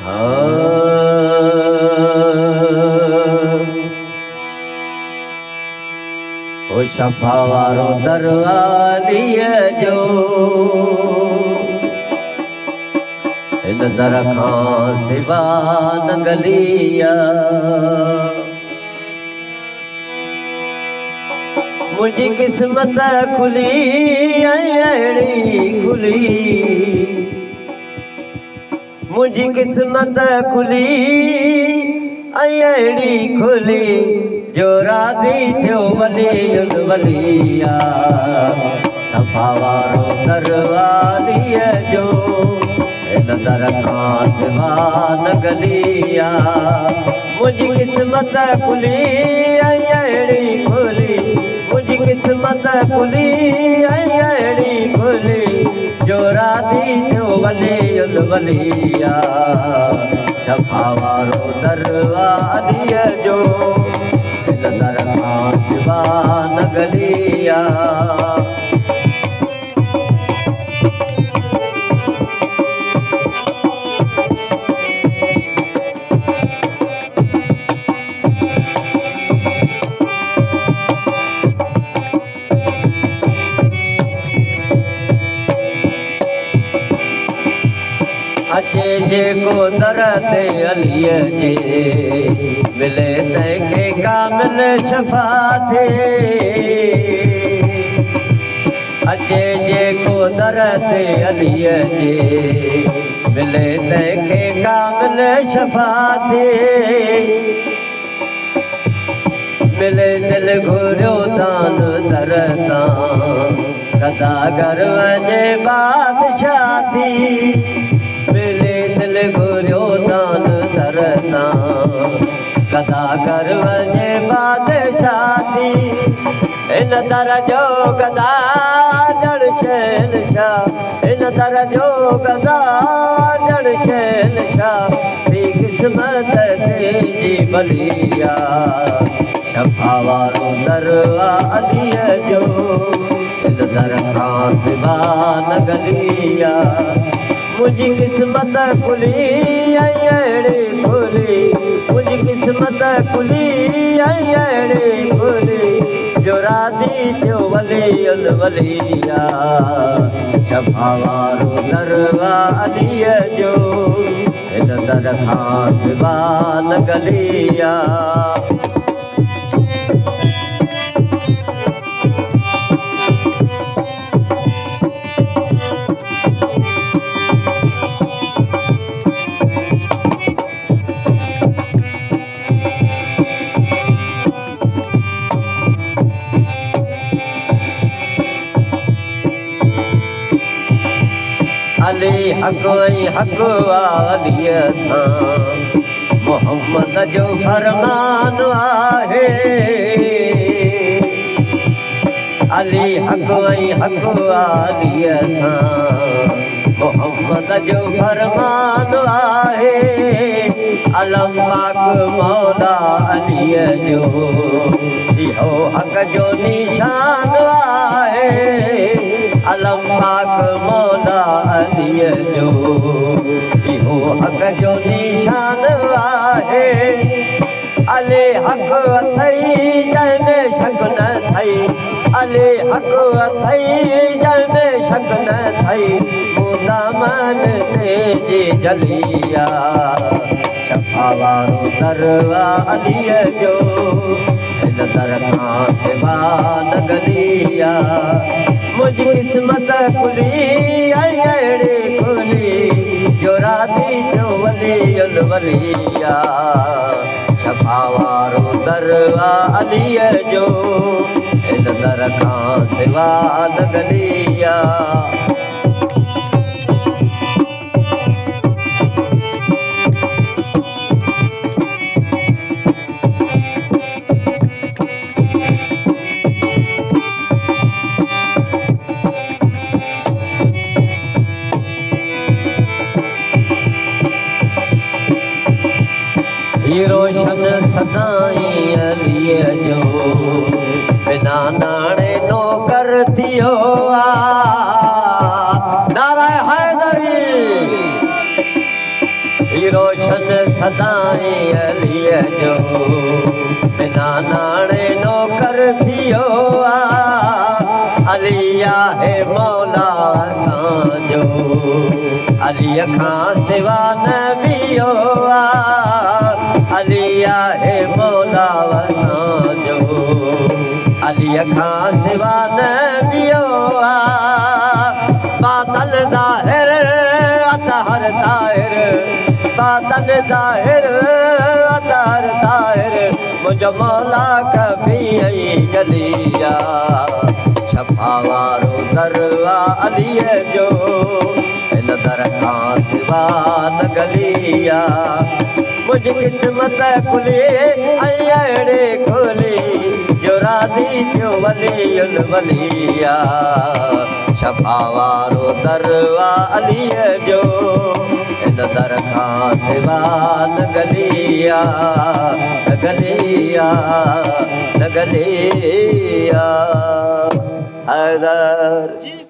ओ शफ़ा वारो दरवालीअ जो हिन दर खां सिवा न गली मुंहिंजी क़िस्मत खुली अहिड़ी खुली मुंहिंजी क़िस्मत खुली अहिड़ी खुली जो राज़ी थियो वलिया शफ़ा वारो दरवालीअ जो हिन दर खां सिवा न गली मुंहिंजी क़िस्मत खुली अहिड़ी खुली मुंहिंजी क़िस्मत खुली अहिड़ी खुली जो राज़ी थियो वलिया शफ़ा वारो दरवालीअ जो हिन दर खां सिवा न गली अचे जेको दर ते अलीअ जे मिले तंहिंखे कामिल शफ़ा थिए अचे जेको दर ते अलीअ जे मिले तंहिंखे कामिल शफ़ा थिए मिले दिल घुरियो दान दर तां कदागर वञे बादशाह थी मिले दिल घुरियो दान दर तां कदागर वञे बादशाह थी हिन दर जो गदा ॼण शहनशाह हिन दर जो गदा ॼण शहनशाह थी क़िस्मत तेजी भलिया शफ़ा वारो दरवालीअ जो हिन दर खां सिवा न गली मुंहिंजी क़िस्मत खुली अहिड़ी खुली मुंहिंजी क़िस्मत खुली अहिड़ी खुली जो राज़ी थियो वलिया शफ़ा वारो दरवालीअ जो हिन दर खां सिवा न गली अली हक़ ऐं हक़ वालीअ सां मोहम्मद जो फरमान आहे अली हक़ ऐं हक़ वालीअ सां मोहम्मद जो फरमान आहे अलम पाक मौला अलीअ जो इहो हक़ जो निशान आहे अलम पाक मौला अलीअ जो इहो हक़ जो निशान आहे अली हक़ अथई जंहिंमें शक न थई अली हक़ अथई जंहिंमें शक न थई मुदामन तेजी जलिया शफ़ा वारो दरवालीअ जो हिन दर खां सिवा न गली मुंहिंजी क़िस्मत खुली अहिड़ी खुली जो राज़ी थियो वलिया शफ़ा वारो दरवालीअ जो हिन दर खां सिवा न गली रोशन सदाईं अलीअ जो बिना नाणे नौकर थियो नाराए हैदरी रोशन सदाई अलीअ जो बिना नाणे नौकर थियो अली आहे मौला असांजो अलीअ खां सिवा न ॿियो अली आहे मौला असांजो अलीअ खां सिवा न ॿियो बादल ज़ाहिर अतहर ताहिर बादल ज़ाहिर अतहर ताहिर मुंहिंजो मौला कफ़ी ऐं जलिया शफ़ा वारो दरवा अलीअ जो हिन दर खां सिवा न गलिया मुंहिंजी क़िस्मत खुली ऐं अहिड़े खोली जो राज़ी थियो वली वलिया शफ़ा वारो दरवा अलीअ जो हिन दर खां सिवा न गलिया न गलिया न गलिया हैदर